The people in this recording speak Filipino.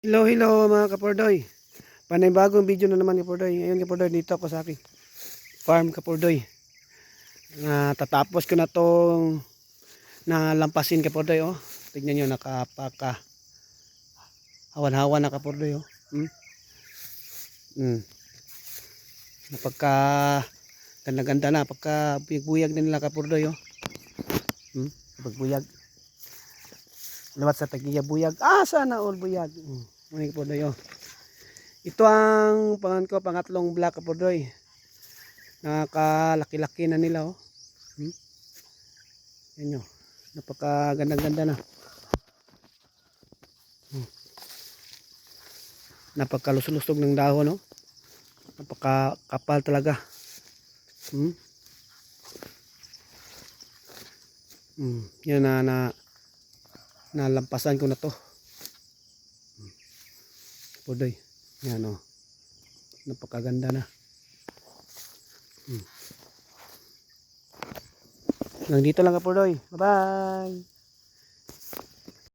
Hello, hello mga kapordoy. Panibagong video na naman kapordoy. Ngayon kapordoy, dito ako sa aking farm kapordoy. Tatapos ko na tong nalampasin kapordoy oh. Tignan nyo, nakapaka hawan-hawan na kapordoy oh. Napagka ganda-ganda na, pagka buyag-buyag na nila kapordoy oh. Pagbuyag. Lewat sa tagiya buyag. Sana all buyag. Mga kapordoy oh. Ito ang pangatlong black kapordoy. Nakakalaki-laki na nila oh. Yan nyo. Napakaganda-ganda na. Napakalusog-lusog ng dahon oh. Napakakapal talaga. Yan nalampasan ko na to. Kapordoy. Yan oh. Napakaganda na. Hanggang dito lang kapordoy. Bye-bye.